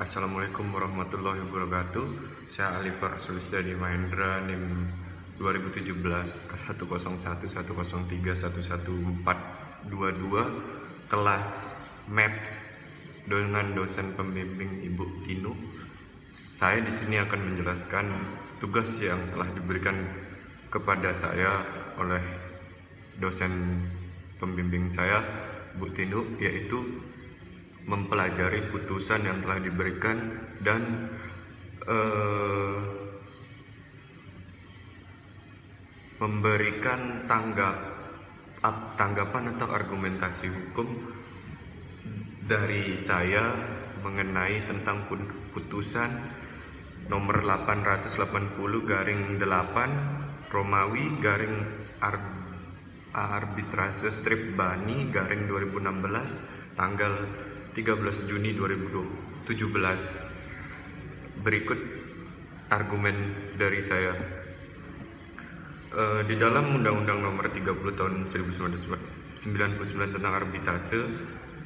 Assalamualaikum warahmatullahi wabarakatuh. Saya Alivar Sulisdadi Mahendra, NIM 2017 1011103111422, kelas Maps dengan dosen pembimbing Ibu Dinu. Saya di sini akan menjelaskan tugas yang telah diberikan kepada saya oleh dosen pembimbing saya, Bu Dinu, yaitu mempelajari putusan yang telah diberikan dan memberikan tanggapan atau argumentasi hukum dari saya mengenai tentang putusan nomor 880/8 Romawi arbitrase strip Bani 2016 tanggal 13 Juni 2017. Berikut argumen dari saya. Di dalam Undang-Undang Nomor 30 Tahun 1999 tentang arbitrase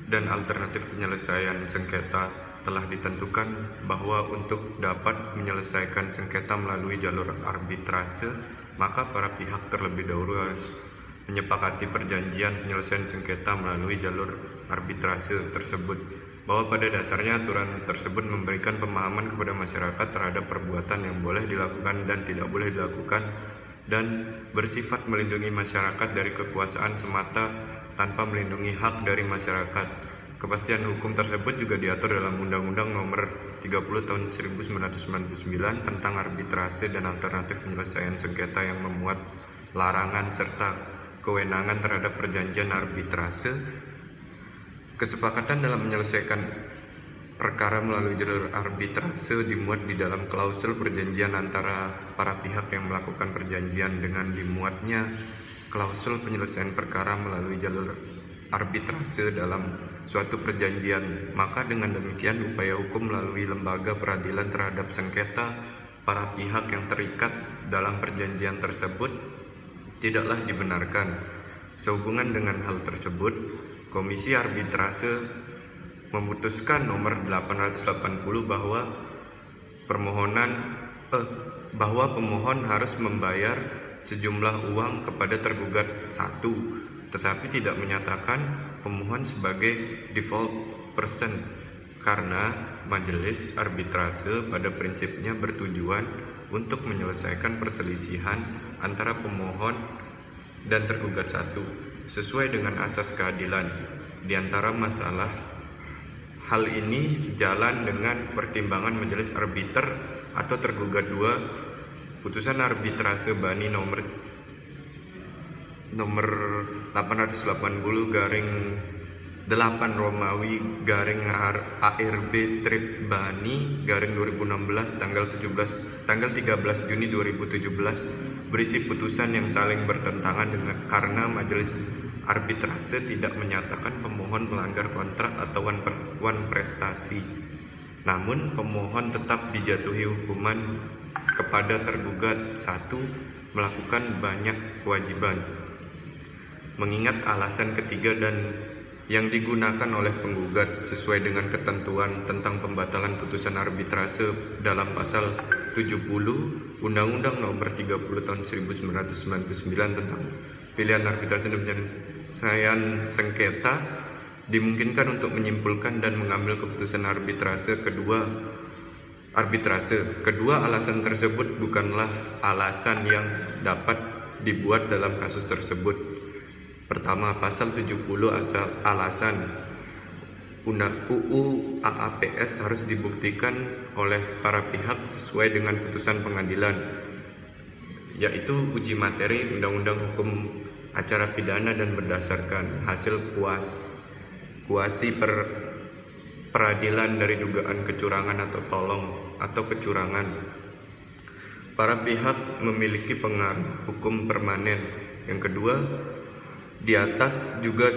dan alternatif penyelesaian sengketa telah ditentukan bahwa untuk dapat menyelesaikan sengketa melalui jalur arbitrase, maka para pihak terlebih dahulu harus menyepakati perjanjian penyelesaian sengketa melalui jalur arbitrase tersebut, bahwa pada dasarnya aturan tersebut memberikan pemahaman kepada masyarakat terhadap perbuatan yang boleh dilakukan dan tidak boleh dilakukan, dan bersifat melindungi masyarakat dari kekuasaan semata tanpa melindungi hak dari masyarakat. Kepastian hukum tersebut juga diatur dalam Undang-Undang Nomor 30 Tahun 1999 tentang arbitrase dan alternatif penyelesaian sengketa yang memuat larangan serta kewenangan terhadap perjanjian arbitrase. Kesepakatan dalam menyelesaikan perkara melalui jalur arbitrase dimuat di dalam klausul perjanjian antara para pihak yang melakukan perjanjian. Dengan dimuatnya klausul penyelesaian perkara melalui jalur arbitrase dalam suatu perjanjian, maka dengan demikian upaya hukum melalui lembaga peradilan terhadap sengketa para pihak yang terikat dalam perjanjian tersebut tidaklah dibenarkan. Sehubungan dengan hal tersebut, Komisi Arbitrase memutuskan nomor 880 bahwa pemohon harus membayar sejumlah uang kepada tergugat 1, tetapi tidak menyatakan pemohon sebagai default person, karena majelis arbitrase pada prinsipnya bertujuan untuk menyelesaikan perselisihan antara pemohon dan tergugat 1 sesuai dengan asas keadilan di antara masalah. Hal ini sejalan dengan pertimbangan majelis arbiter atau tergugat 2 putusan arbitrase Bani nomor 880/8 Romawi ARB strip Bani 2016 tanggal 13 Juni 2017 berisi putusan yang saling bertentangan karena majelis arbitrase tidak menyatakan pemohon melanggar kontrak atau wan prestasi. Namun pemohon tetap dijatuhi hukuman kepada tergugat 1 melakukan banyak kewajiban. Mengingat alasan ketiga dan yang digunakan oleh penggugat sesuai dengan ketentuan tentang pembatalan putusan arbitrase dalam pasal 70 Undang-Undang Nomor 30 Tahun 1999 tentang pilihan arbitrase dan penyelesaian sengketa, dimungkinkan untuk menyimpulkan dan mengambil keputusan Kedua alasan tersebut bukanlah alasan yang dapat dibuat dalam kasus tersebut. Pertama, pasal 70 alasan UU AAPS harus dibuktikan oleh para pihak sesuai dengan putusan pengadilan, yaitu uji materi Undang-Undang Hukum Acara Pidana dan berdasarkan hasil kuasi peradilan dari dugaan kecurangan atau tolong atau kecurangan. Para pihak memiliki pengaruh hukum permanen. Yang kedua, di atas juga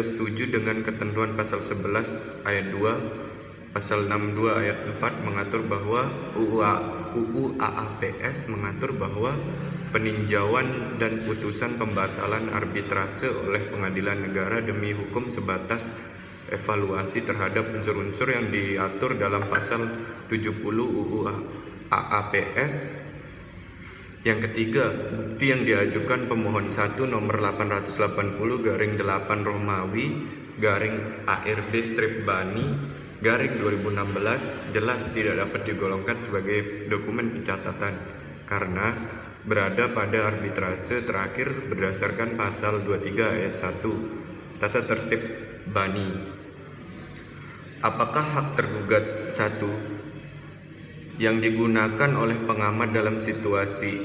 setuju dengan ketentuan pasal 11 ayat 2, pasal 62 ayat 4 mengatur bahwa UU AAPS mengatur bahwa peninjauan dan putusan pembatalan arbitrase oleh pengadilan negara demi hukum sebatas evaluasi terhadap unsur-unsur yang diatur dalam pasal 70 UU AAPS. Yang ketiga, bukti yang diajukan pemohon 1 nomor 880/8 Romawi ARB strip Bani 2016 jelas tidak dapat digolongkan sebagai dokumen pencatatan karena berada pada arbitrase terakhir berdasarkan pasal 23 ayat 1 Tata Tertib Bani. Apakah hak tergugat 1 yang digunakan oleh pengamat dalam situasi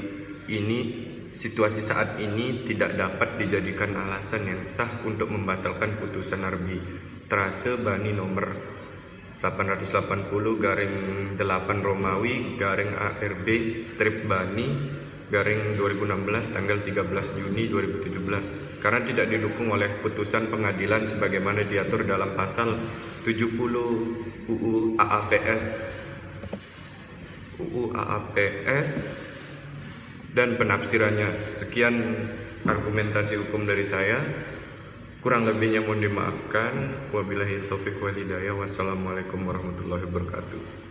saat ini tidak dapat dijadikan alasan yang sah untuk membatalkan putusan arbitrase Bani nomor 880/8 Romawi ARB strip Bani 2016 tanggal 13 Juni 2017 karena tidak didukung oleh putusan pengadilan sebagaimana diatur dalam pasal 70 UU AAPS dan penafsirannya. Sekian argumentasi hukum dari saya. Kurang lebihnya mohon dimaafkan. Wabillahi taufiq wal hidayah. Wassalamualaikum warahmatullahi wabarakatuh.